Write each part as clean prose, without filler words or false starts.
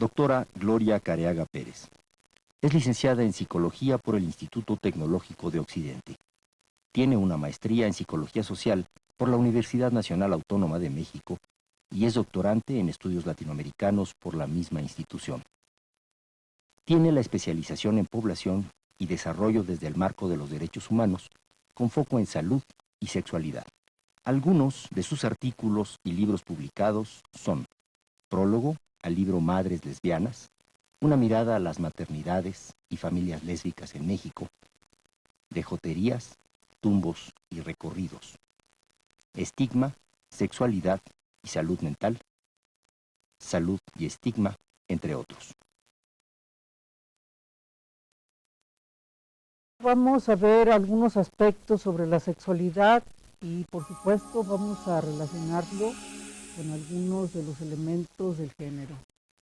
Doctora Gloria Careaga Pérez. Es licenciada en Psicología por el Instituto Tecnológico de Occidente. Tiene una maestría en Psicología Social por la Universidad Nacional Autónoma de México y es doctorante en Estudios Latinoamericanos por la misma institución. Tiene la especialización en Población y Desarrollo desde el marco de los derechos humanos, con foco en salud y sexualidad. Algunos de sus artículos y libros publicados son Prólogo al libro Madres Lesbianas, una mirada a las maternidades y familias lésbicas en México, De joterías, tumbos y recorridos, Estigma, sexualidad y salud mental, Salud y estigma, entre otros. Vamos a ver algunos aspectos sobre la sexualidad y por supuesto vamos a relacionarlo con algunos de los elementos del género.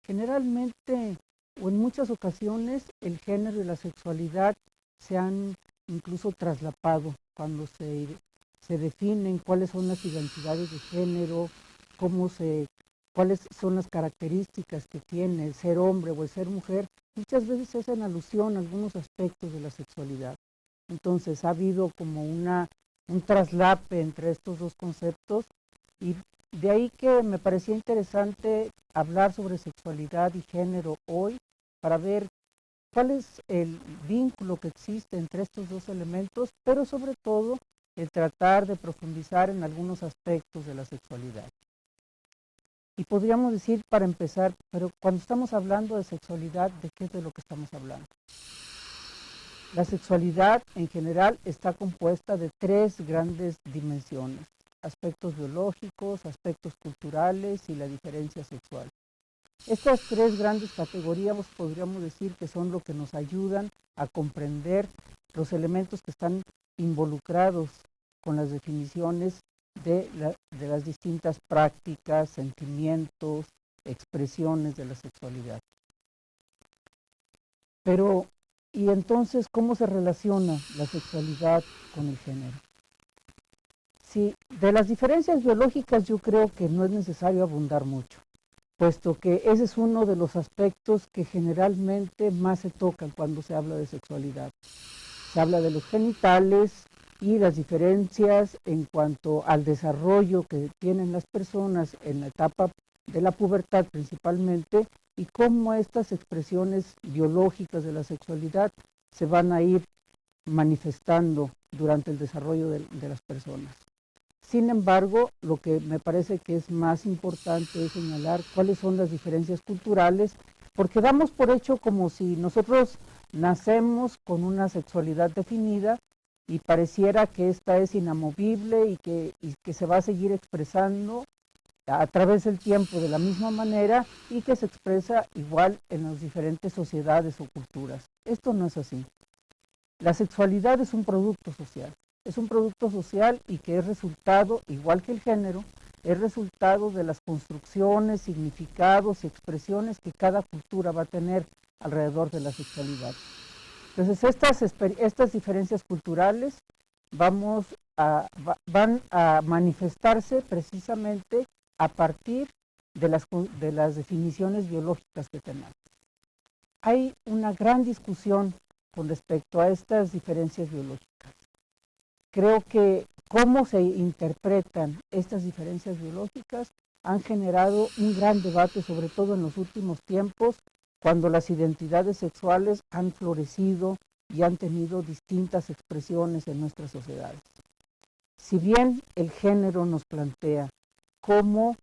Generalmente o en muchas ocasiones el género y la sexualidad se han incluso traslapado cuando se definen cuáles son las identidades de género, cuáles son las características que tiene el ser hombre o el ser mujer. Muchas veces se hacen alusión a algunos aspectos de la sexualidad. Entonces ha habido como un traslape entre estos dos conceptos y de ahí que me parecía interesante hablar sobre sexualidad y género hoy para ver cuál es el vínculo que existe entre estos dos elementos, pero sobre todo el tratar de profundizar en algunos aspectos de la sexualidad. Y podríamos decir, para empezar, pero cuando estamos hablando de sexualidad, ¿de qué es de lo que estamos hablando? La sexualidad en general está compuesta de tres grandes dimensiones: aspectos biológicos, aspectos culturales y la diferencia sexual. Estas tres grandes categorías podríamos decir que son lo que nos ayudan a comprender los elementos que están involucrados con las definiciones de las distintas prácticas, sentimientos, expresiones de la sexualidad. Pero, ¿y entonces cómo se relaciona la sexualidad con el género? Sí, de las diferencias biológicas yo creo que no es necesario abundar mucho, puesto que ese es uno de los aspectos que generalmente más se tocan cuando se habla de sexualidad. Se habla de los genitales y las diferencias en cuanto al desarrollo que tienen las personas en la etapa de la pubertad principalmente, y cómo estas expresiones biológicas de la sexualidad se van a ir manifestando durante el desarrollo de las personas. Sin embargo, lo que me parece que es más importante es señalar cuáles son las diferencias culturales, porque damos por hecho como si nosotros nacemos con una sexualidad definida y pareciera que esta es inamovible y que se va a seguir expresando a través del tiempo de la misma manera y que se expresa igual en las diferentes sociedades o culturas. Esto no es así. La sexualidad es un producto social. Es un producto social y que es resultado, igual que el género, es resultado de las construcciones, significados y expresiones que cada cultura va a tener alrededor de la sexualidad. Entonces, estas diferencias culturales van a manifestarse precisamente a partir de las definiciones biológicas que tenemos. Hay una gran discusión con respecto a estas diferencias biológicas. Creo que cómo se interpretan estas diferencias biológicas han generado un gran debate, sobre todo en los últimos tiempos, cuando las identidades sexuales han florecido y han tenido distintas expresiones en nuestras sociedades. Si bien el género nos plantea cómo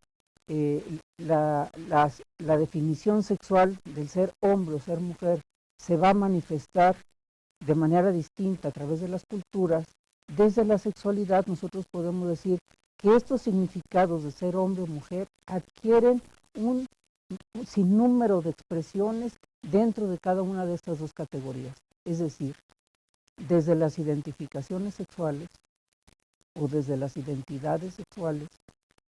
la definición sexual del ser hombre o ser mujer se va a manifestar de manera distinta a través de las culturas, desde la sexualidad nosotros podemos decir que estos significados de ser hombre o mujer adquieren un sinnúmero de expresiones dentro de cada una de estas dos categorías. Es decir, desde las identificaciones sexuales o desde las identidades sexuales,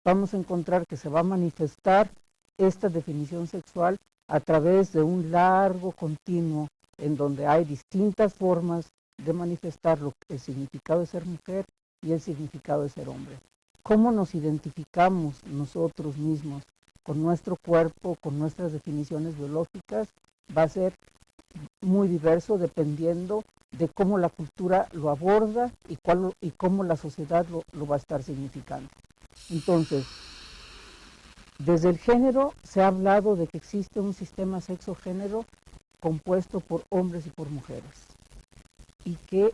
vamos a encontrar que se va a manifestar esta definición sexual a través de un largo continuo en donde hay distintas formas de manifestar el significado de ser mujer y el significado de ser hombre. ¿Cómo nos identificamos nosotros mismos con nuestro cuerpo, con nuestras definiciones biológicas, va a ser muy diverso dependiendo de cómo la cultura lo aborda y cómo la sociedad lo va a estar significando. Entonces, desde el género se ha hablado de que existe un sistema sexo-género compuesto por hombres y por mujeres, y que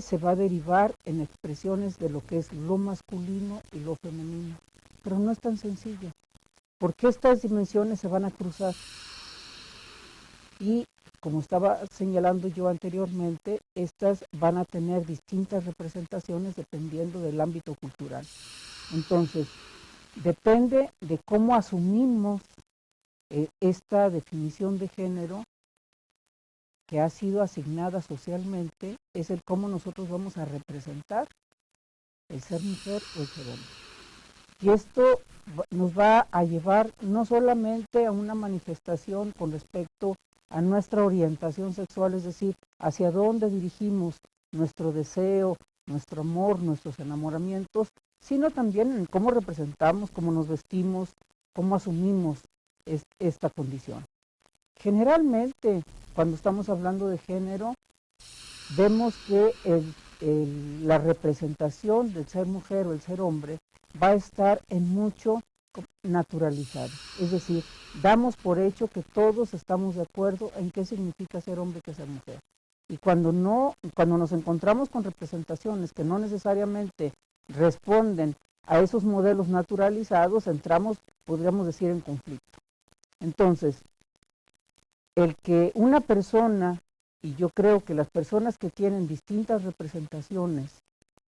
se va a derivar en expresiones de lo que es lo masculino y lo femenino. Pero no es tan sencillo, porque estas dimensiones se van a cruzar. Y como estaba señalando yo anteriormente, estas van a tener distintas representaciones dependiendo del ámbito cultural. Entonces, depende de cómo asumimos esta definición de género que ha sido asignada socialmente, es el cómo nosotros vamos a representar el ser mujer o el ser hombre. Y esto nos va a llevar no solamente a una manifestación con respecto a nuestra orientación sexual, es decir, hacia dónde dirigimos nuestro deseo, nuestro amor, nuestros enamoramientos, sino también en cómo representamos, cómo nos vestimos, cómo asumimos esta condición. Generalmente, cuando estamos hablando de género, vemos que la representación del ser mujer o el ser hombre va a estar en mucho naturalizado. Es decir, damos por hecho que todos estamos de acuerdo en qué significa ser hombre y qué ser mujer. Y cuando nos encontramos con representaciones que no necesariamente responden a esos modelos naturalizados, entramos, podríamos decir, en conflicto. Entonces, el que una persona, y yo creo que las personas que tienen distintas representaciones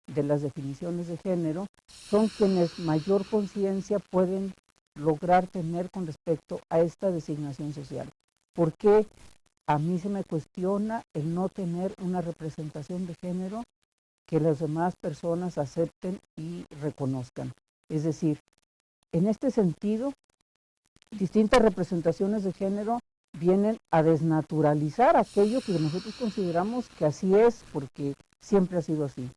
de las definiciones de género, son quienes mayor conciencia pueden lograr tener con respecto a esta designación social. ¿Por qué a mí se me cuestiona el no tener una representación de género que las demás personas acepten y reconozcan? Es decir, en este sentido, distintas representaciones de género vienen a desnaturalizar aquello que nosotros consideramos que así es, porque siempre ha sido así.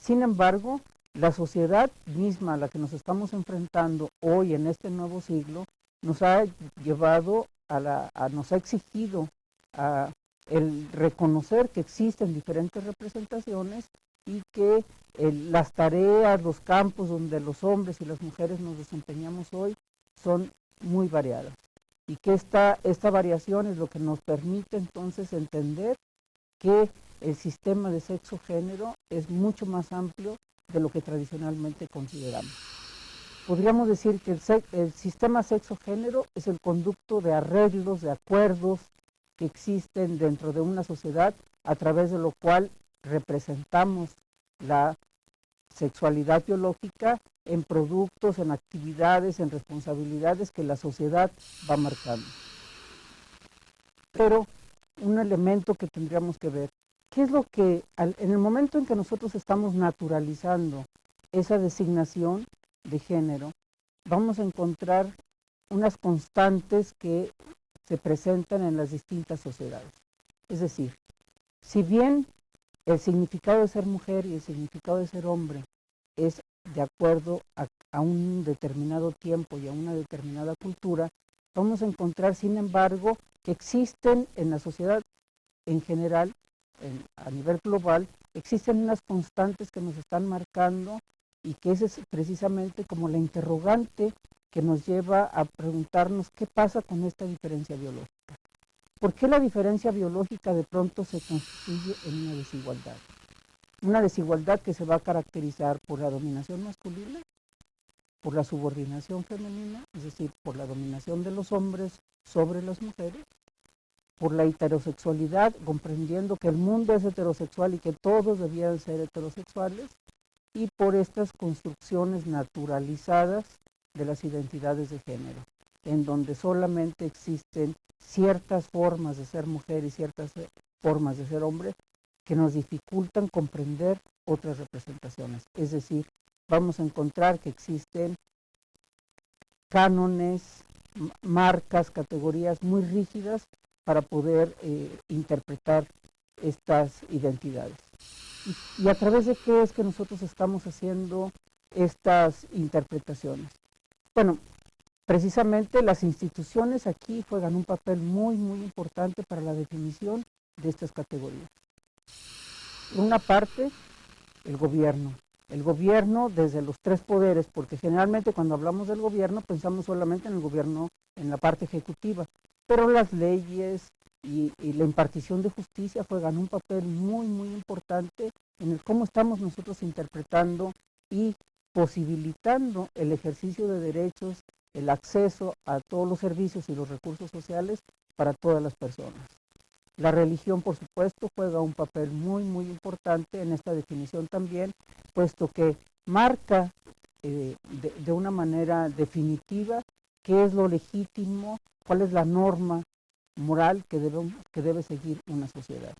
Sin embargo, la sociedad misma a la que nos estamos enfrentando hoy en este nuevo siglo nos ha llevado nos ha exigido el reconocer que existen diferentes representaciones y que las tareas, los campos donde los hombres y las mujeres nos desempeñamos hoy son muy variadas. Y que esta variación es lo que nos permite entonces entender que el sistema de sexo-género es mucho más amplio de lo que tradicionalmente consideramos. Podríamos decir que el sistema sexo-género es el conducto de arreglos, de acuerdos que existen dentro de una sociedad a través de lo cual representamos la sexualidad biológica en productos, en actividades, en responsabilidades que la sociedad va marcando. Pero un elemento que tendríamos que ver, ¿qué es lo que en el momento en que nosotros estamos naturalizando esa designación de género, vamos a encontrar unas constantes que se presentan en las distintas sociedades? Es decir, si bien el significado de ser mujer y el significado de ser hombre es de acuerdo a un determinado tiempo y a una determinada cultura, vamos a encontrar, sin embargo, que existen en la sociedad en general, a nivel global, existen unas constantes que nos están marcando y que esa es precisamente como la interrogante que nos lleva a preguntarnos qué pasa con esta diferencia biológica. ¿Por qué la diferencia biológica de pronto se constituye en una desigualdad? Una desigualdad que se va a caracterizar por la dominación masculina, por la subordinación femenina, es decir, por la dominación de los hombres sobre las mujeres, por la heterosexualidad, comprendiendo que el mundo es heterosexual y que todos debían ser heterosexuales, y por estas construcciones naturalizadas de las identidades de género, en donde solamente existen ciertas formas de ser mujer y ciertas formas de ser hombre que nos dificultan comprender otras representaciones. Es decir, vamos a encontrar que existen cánones, marcas, categorías muy rígidas para poder interpretar estas identidades. ¿Y a través de qué es que nosotros estamos haciendo estas interpretaciones? Bueno, precisamente las instituciones aquí juegan un papel muy, muy importante para la definición de estas categorías. Por una parte, el gobierno. El gobierno desde los tres poderes, porque generalmente cuando hablamos del gobierno pensamos solamente en el gobierno en la parte ejecutiva, pero las leyes y la impartición de justicia juegan un papel muy, muy importante en el cómo estamos nosotros interpretando y posibilitando el ejercicio de derechos, el acceso a todos los servicios y los recursos sociales para todas las personas. La religión, por supuesto, juega un papel muy, muy importante en esta definición también, puesto que marca de una manera definitiva qué es lo legítimo, cuál es la norma moral que debe seguir una sociedad.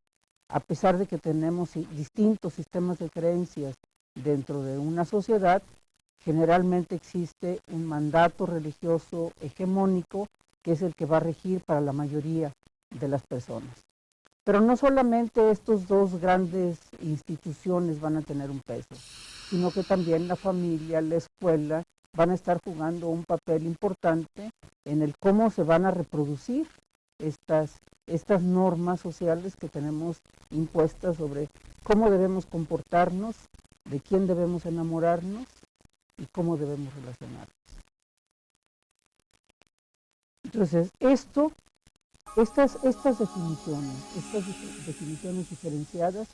A pesar de que tenemos distintos sistemas de creencias dentro de una sociedad, generalmente existe un mandato religioso hegemónico que es el que va a regir para la mayoría de las personas. Pero no solamente estos dos grandes instituciones van a tener un peso, sino que también la familia, la escuela, van a estar jugando un papel importante en el cómo se van a reproducir estas normas sociales que tenemos impuestas sobre cómo debemos comportarnos, de quién debemos enamorarnos y cómo debemos relacionarnos. Entonces, estas definiciones diferenciadas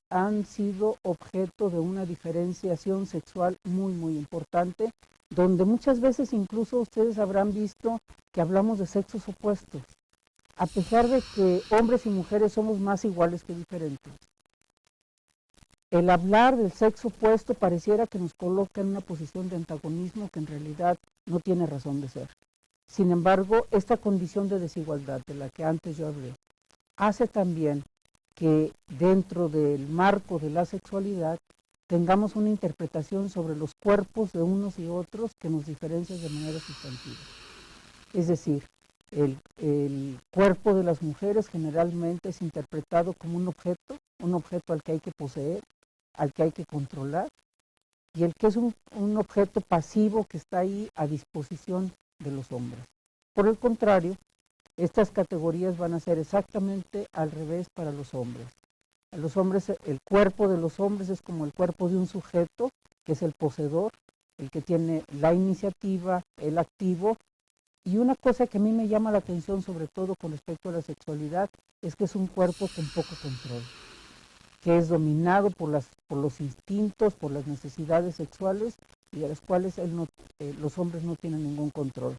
han sido objeto de una diferenciación sexual muy, muy importante, donde muchas veces incluso ustedes habrán visto que hablamos de sexos opuestos, a pesar de que hombres y mujeres somos más iguales que diferentes. El hablar del sexo opuesto pareciera que nos coloca en una posición de antagonismo que en realidad no tiene razón de ser. Sin embargo, esta condición de desigualdad de la que antes yo hablé hace también que dentro del marco de la sexualidad tengamos una interpretación sobre los cuerpos de unos y otros que nos diferencia de manera sustantiva. Es decir, el cuerpo de las mujeres generalmente es interpretado como un objeto al que hay que poseer, al que hay que controlar, y el que es un objeto pasivo que está ahí a disposición de los hombres. Por el contrario, estas categorías van a ser exactamente al revés para los hombres. A los hombres, el cuerpo de los hombres es como el cuerpo de un sujeto, que es el poseedor, el que tiene la iniciativa, el activo. Y una cosa que a mí me llama la atención, sobre todo con respecto a la sexualidad, es que es un cuerpo con poco control, que es dominado por los instintos, por las necesidades sexuales, y de las cuales los hombres no tienen ningún control.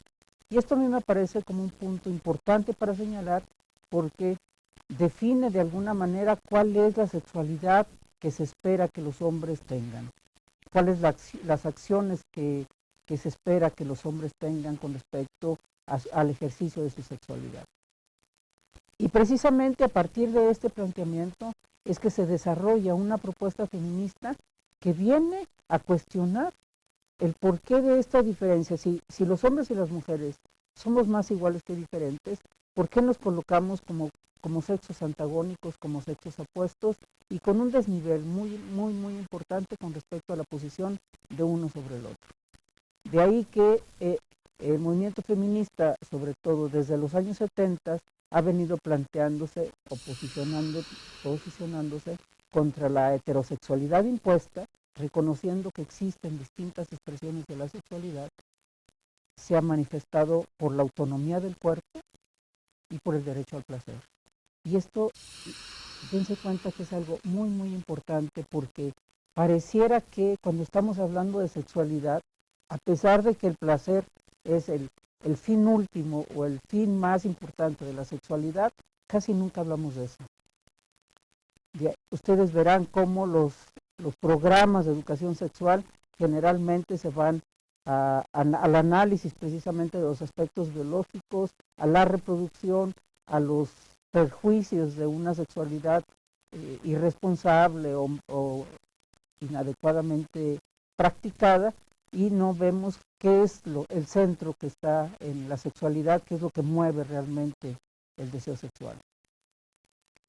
Y esto a mí me parece como un punto importante para señalar, porque define de alguna manera cuál es la sexualidad que se espera que los hombres tengan, cuáles las acciones que se espera que los hombres tengan con respecto al ejercicio de su sexualidad. Y precisamente a partir de este planteamiento es que se desarrolla una propuesta feminista que viene a cuestionar el porqué de esta diferencia. Si los hombres y las mujeres somos más iguales que diferentes, ¿por qué nos colocamos como sexos antagónicos, como sexos opuestos y con un desnivel muy, muy, muy importante con respecto a la posición de uno sobre el otro? De ahí que el movimiento feminista, sobre todo desde los años 70, ha venido planteándose o posicionándose contra la heterosexualidad impuesta, reconociendo que existen distintas expresiones de la sexualidad. Se ha manifestado por la autonomía del cuerpo y por el derecho al placer. Y esto, dense cuenta que es algo muy, muy importante, porque pareciera que cuando estamos hablando de sexualidad, a pesar de que el placer es el fin último o el fin más importante de la sexualidad, casi nunca hablamos de eso. Ustedes verán cómo los programas de educación sexual generalmente se van al análisis precisamente de los aspectos biológicos, a la reproducción, a los perjuicios de una sexualidad irresponsable o inadecuadamente practicada, y no vemos qué es el centro que está en la sexualidad, qué es lo que mueve realmente el deseo sexual.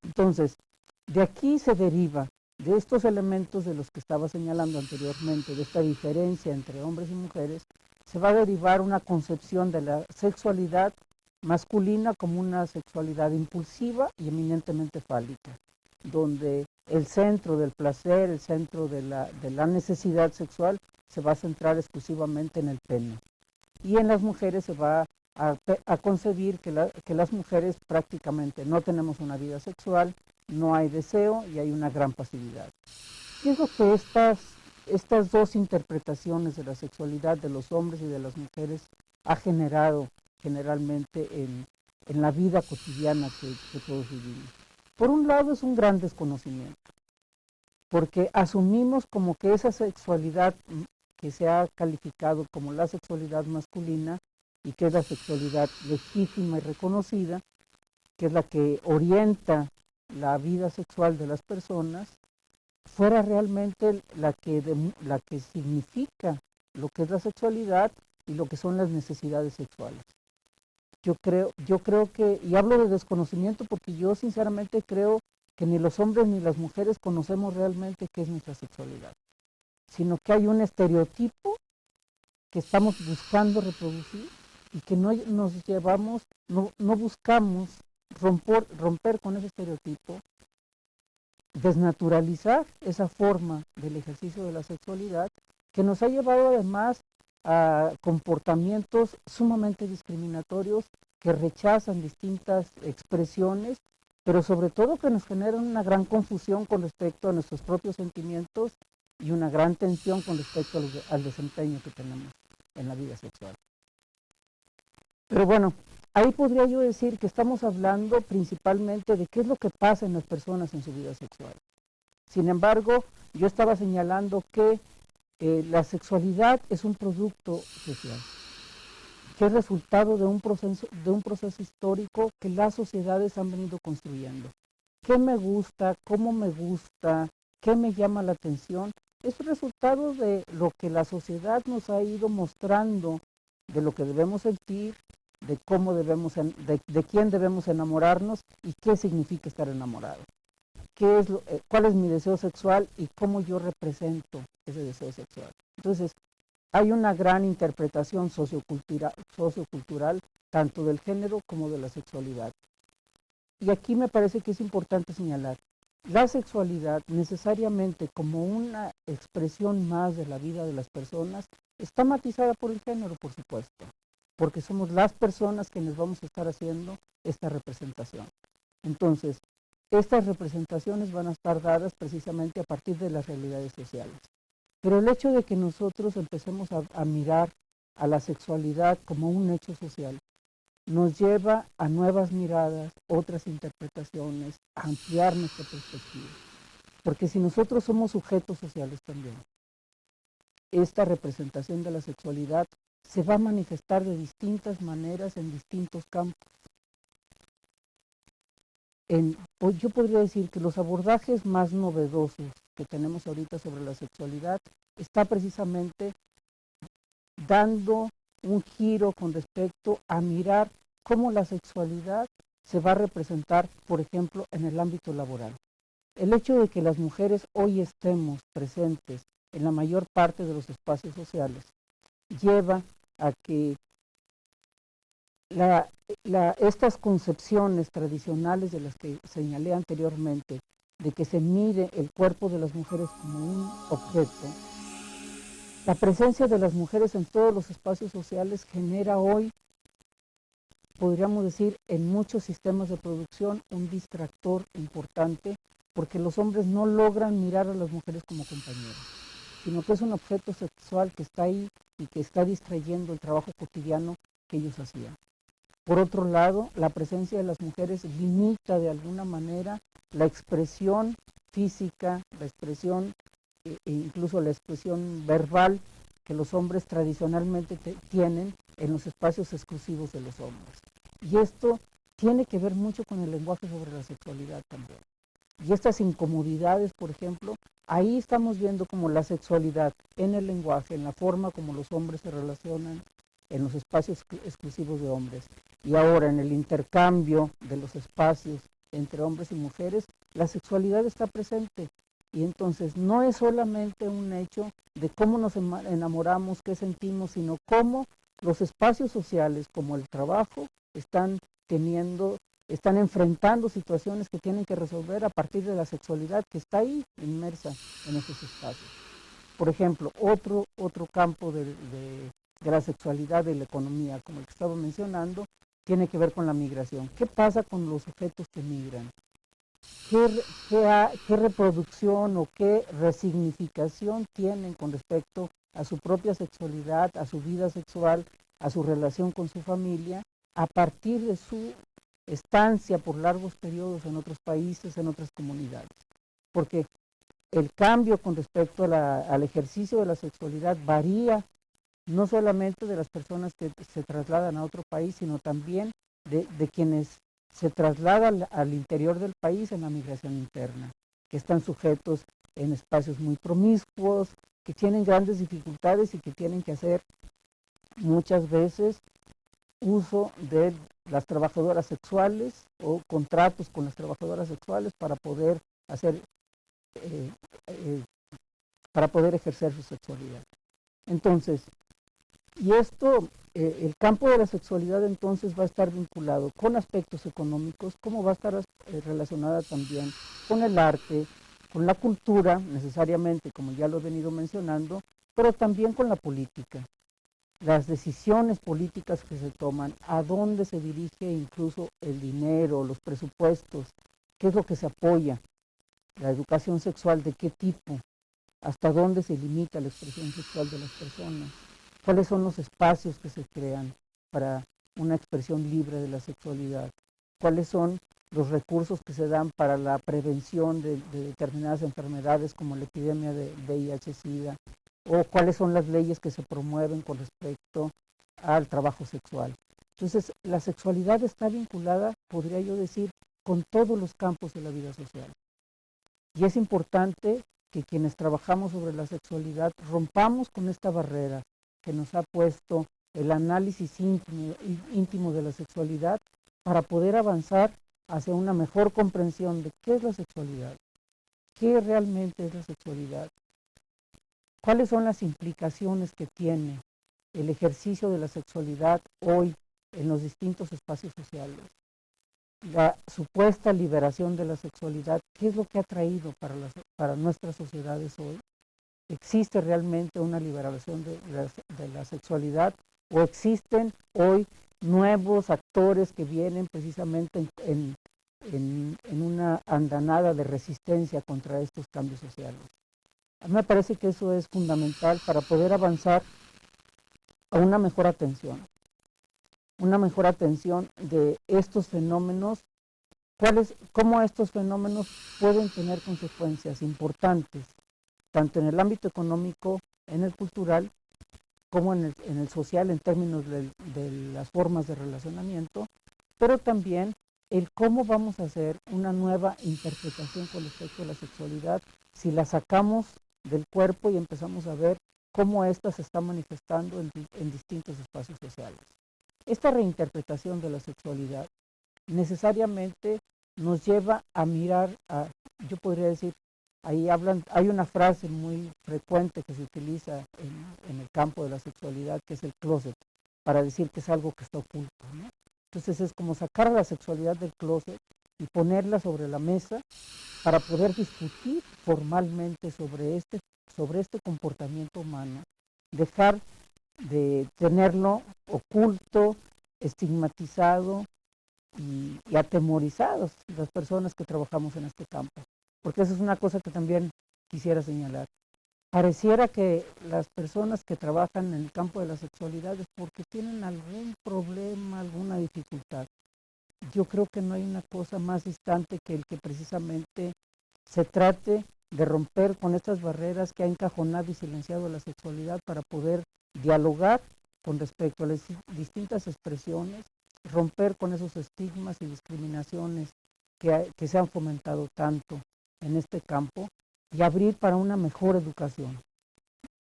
Entonces, de aquí se deriva, de estos elementos de los que estaba señalando anteriormente, de esta diferencia entre hombres y mujeres, se va a derivar una concepción de la sexualidad masculina como una sexualidad impulsiva y eminentemente fálica, donde el centro del placer, el centro de la necesidad sexual se va a centrar exclusivamente en el pene. Y en las mujeres se va a concebir que las mujeres prácticamente no tenemos una vida sexual, no hay deseo y hay una gran pasividad. ¿Qué es lo que estas dos interpretaciones de la sexualidad de los hombres y de las mujeres ha generado generalmente en la vida cotidiana que todos vivimos? Por un lado es un gran desconocimiento, porque asumimos como que esa sexualidad que se ha calificado como la sexualidad masculina y que es la sexualidad legítima y reconocida, que es la que orienta la vida sexual de las personas, fuera realmente la que significa lo que es la sexualidad y lo que son las necesidades sexuales. Yo creo que, y hablo de desconocimiento porque yo sinceramente creo que ni los hombres ni las mujeres conocemos realmente qué es nuestra sexualidad, sino que hay un estereotipo que estamos buscando reproducir y que no nos llevamos, no buscamos romper con ese estereotipo, desnaturalizar esa forma del ejercicio de la sexualidad que nos ha llevado además a comportamientos sumamente discriminatorios que rechazan distintas expresiones, pero sobre todo que nos generan una gran confusión con respecto a nuestros propios sentimientos y una gran tensión con respecto al desempeño que tenemos en la vida sexual. Pero bueno, ahí podría yo decir que estamos hablando principalmente de qué es lo que pasa en las personas en su vida sexual. Sin embargo, yo estaba señalando que la sexualidad es un producto social, que es resultado de un proceso histórico que las sociedades han venido construyendo. ¿Qué me gusta? ¿Cómo me gusta? ¿Qué me llama la atención? Es resultado de lo que la sociedad nos ha ido mostrando, de lo que debemos sentir, de cómo de quién debemos enamorarnos y qué significa estar enamorado. ¿Cuál es mi deseo sexual y cómo yo represento ese deseo sexual? Entonces, hay una gran interpretación sociocultural tanto del género como de la sexualidad. Y aquí me parece que es importante señalar, la sexualidad necesariamente como una expresión más de la vida de las personas está matizada por el género, por supuesto, porque somos las personas quienes vamos a estar haciendo esta representación. Entonces, estas representaciones van a estar dadas precisamente a partir de las realidades sociales. Pero el hecho de que nosotros empecemos a mirar a la sexualidad como un hecho social nos lleva a nuevas miradas, otras interpretaciones, a ampliar nuestra perspectiva. Porque si nosotros somos sujetos sociales también, esta representación de la sexualidad se va a manifestar de distintas maneras en distintos campos. Yo podría decir que los abordajes más novedosos que tenemos ahorita sobre la sexualidad está precisamente dando un giro con respecto a mirar cómo la sexualidad se va a representar, por ejemplo, en el ámbito laboral. El hecho de que las mujeres hoy estemos presentes en la mayor parte de los espacios sociales lleva a que estas concepciones tradicionales de las que señalé anteriormente, de que se mire el cuerpo de las mujeres como un objeto, la presencia de las mujeres en todos los espacios sociales genera hoy, podríamos decir, en muchos sistemas de producción un distractor importante, porque los hombres no logran mirar a las mujeres como compañeras, sino que es un objeto sexual que está ahí y que está distrayendo el trabajo cotidiano que ellos hacían. Por otro lado, la presencia de las mujeres limita de alguna manera la expresión física, la expresión, incluso la expresión verbal que los hombres tradicionalmente tienen en los espacios exclusivos de los hombres. Y esto tiene que ver mucho con el lenguaje sobre la sexualidad también. Y estas incomodidades, por ejemplo, ahí estamos viendo como la sexualidad en el lenguaje, en la forma como los hombres se relacionan en los espacios exclusivos de hombres. Y ahora en el intercambio de los espacios entre hombres y mujeres, la sexualidad está presente Y entonces no es solamente un hecho de cómo nos enamoramos, qué sentimos, sino cómo los espacios sociales como el trabajo están enfrentando situaciones que tienen que resolver a partir de la sexualidad que está ahí inmersa en esos espacios. Por ejemplo, otro campo de la sexualidad y la economía, como el que estaba mencionando, tiene que ver con la migración. ¿Qué pasa con los sujetos que migran? ¿Qué reproducción o qué resignificación tienen con respecto a su propia sexualidad, a su vida sexual, a su relación con su familia, a partir de su estancia por largos periodos en otros países, en otras comunidades? Porque el cambio con respecto al ejercicio de la sexualidad varía no solamente de las personas que se trasladan a otro país, sino también de quienes se trasladan al interior del país en la migración interna, que están sujetos en espacios muy promiscuos, que tienen grandes dificultades y que tienen que hacer muchas veces uso de las trabajadoras sexuales o contratos con las trabajadoras sexuales para poder hacer para poder ejercer su sexualidad. Entonces, y esto, el campo de la sexualidad entonces va a estar vinculado con aspectos económicos, como va a estar relacionada también con el arte, con la cultura, necesariamente, como ya lo he venido mencionando, pero también con la política. Las decisiones políticas que se toman, a dónde se dirige incluso el dinero, los presupuestos, qué es lo que se apoya, la educación sexual, de qué tipo, hasta dónde se limita la expresión sexual de las personas, cuáles son los espacios que se crean para una expresión libre de la sexualidad, cuáles son los recursos que se dan para la prevención de determinadas enfermedades como la epidemia de VIH-Sida, o cuáles son las leyes que se promueven con respecto al trabajo sexual. Entonces, la sexualidad está vinculada, podría yo decir, con todos los campos de la vida social. Y es importante que quienes trabajamos sobre la sexualidad rompamos con esta barrera que nos ha puesto el análisis íntimo de la sexualidad para poder avanzar hacia una mejor comprensión de qué es la sexualidad, qué realmente es la sexualidad, cuáles son las implicaciones que tiene el ejercicio de la sexualidad hoy en los distintos espacios sociales, la supuesta liberación de la sexualidad, qué es lo que ha traído para nuestras sociedades hoy. ¿Existe realmente una liberación de la sexualidad o existen hoy nuevos actores que vienen precisamente en una andanada de resistencia contra estos cambios sociales? A mí me parece que eso es fundamental para poder avanzar a una mejor atención de estos fenómenos, cómo estos fenómenos pueden tener consecuencias importantes, tanto en el ámbito económico, en el cultural, como en el social, en términos de las formas de relacionamiento, pero también el cómo vamos a hacer una nueva interpretación con respecto a la sexualidad si la sacamos del cuerpo y empezamos a ver cómo ésta se está manifestando en distintos espacios sociales. Esta reinterpretación de la sexualidad necesariamente nos lleva a mirar, yo podría decir, hay una frase muy frecuente que se utiliza en el campo de la sexualidad, que es el closet, para decir que es algo que está oculto, ¿no? Entonces es como sacar la sexualidad del closet y ponerla sobre la mesa para poder discutir formalmente sobre este comportamiento humano, dejar de tenerlo oculto, estigmatizado y atemorizados las personas que trabajamos en este campo. Porque eso es una cosa que también quisiera señalar. Pareciera que las personas que trabajan en el campo de la sexualidad es porque tienen algún problema, alguna dificultad. Yo creo que no hay una cosa más distante que el que precisamente se trate de romper con estas barreras que ha encajonado y silenciado la sexualidad para poder dialogar con respecto a las distintas expresiones, romper con esos estigmas y discriminaciones que se han fomentado tanto en este campo y abrir para una mejor educación.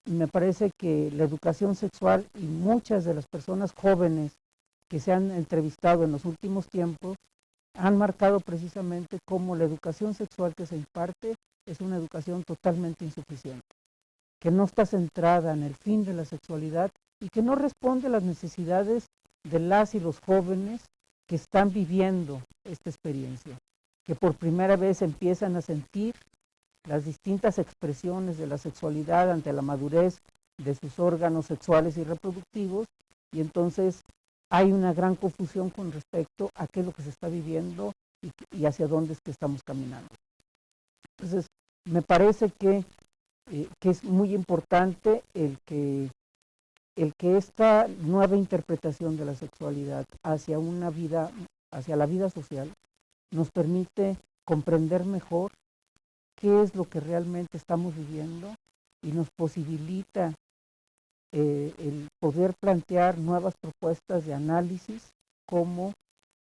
Me parece que la educación sexual y muchas de las personas jóvenes que se han entrevistado en los últimos tiempos han marcado precisamente cómo la educación sexual que se imparte es una educación totalmente insuficiente, que no está centrada en el fin de la sexualidad y que no responde a las necesidades de las y los jóvenes que están viviendo esta experiencia, que por primera vez empiezan a sentir las distintas expresiones de la sexualidad ante la madurez de sus órganos sexuales y reproductivos, y entonces hay una gran confusión con respecto a qué es lo que se está viviendo y hacia dónde es que estamos caminando. Entonces, me parece que es muy importante el que esta nueva interpretación de la sexualidad hacia la vida social, nos permite comprender mejor qué es lo que realmente estamos viviendo y nos posibilita el poder plantear nuevas propuestas de análisis, como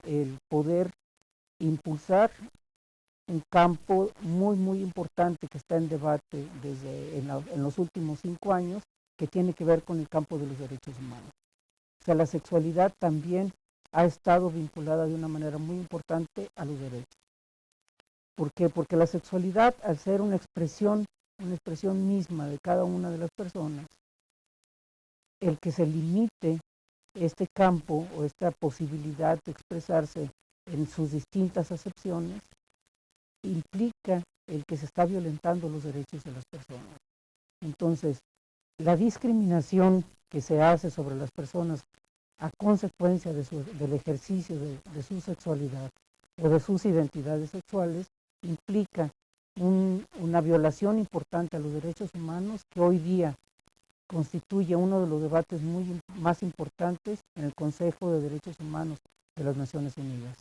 el poder impulsar un campo muy, muy importante que está en debate en los últimos 5 años, que tiene que ver con el campo de los derechos humanos. O sea, la sexualidad también ha estado vinculada de una manera muy importante a los derechos. ¿Por qué? Porque la sexualidad, al ser una expresión misma de cada una de las personas, el que se limite este campo o esta posibilidad de expresarse en sus distintas acepciones, implica el que se está violentando los derechos de las personas. Entonces, la discriminación que se hace sobre las personas a consecuencia del ejercicio de su sexualidad o de sus identidades sexuales implica una violación importante a los derechos humanos, que hoy día constituye uno de los debates más importantes en el Consejo de Derechos Humanos de las Naciones Unidas.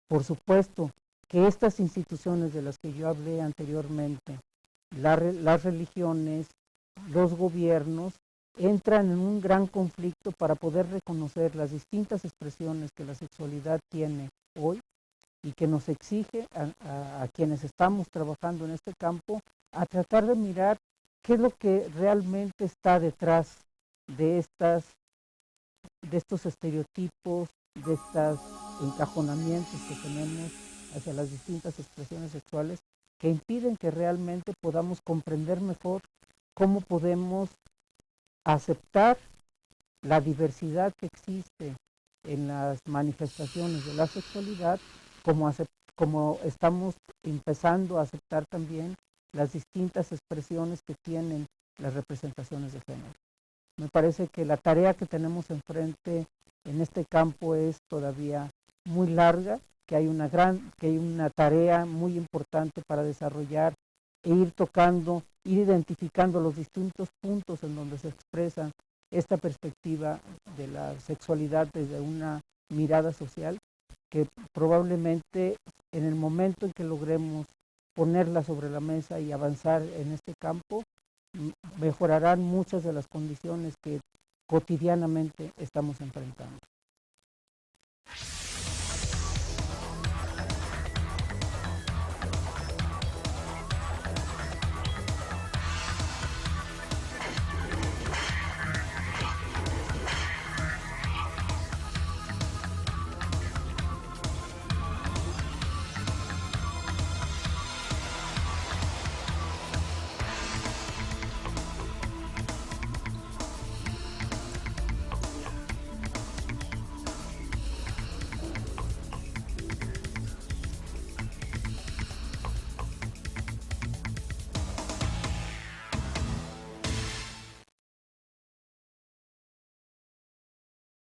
Por supuesto que estas instituciones de las que yo hablé anteriormente, las religiones, los gobiernos, entran en un gran conflicto para poder reconocer las distintas expresiones que la sexualidad tiene hoy y que nos exige a quienes estamos trabajando en este campo a tratar de mirar qué es lo que realmente está detrás de estos estereotipos, de estos encajonamientos que tenemos hacia las distintas expresiones sexuales, que impiden que realmente podamos comprender mejor cómo podemos aceptar la diversidad que existe en las manifestaciones de la sexualidad, como estamos empezando a aceptar también las distintas expresiones que tienen las representaciones de género. Me parece que la tarea que tenemos enfrente en este campo es todavía muy larga, que hay una tarea muy importante para desarrollar e ir identificando los distintos puntos en donde se expresa esta perspectiva de la sexualidad desde una mirada social, que probablemente en el momento en que logremos ponerla sobre la mesa y avanzar en este campo, mejorarán muchas de las condiciones que cotidianamente estamos enfrentando.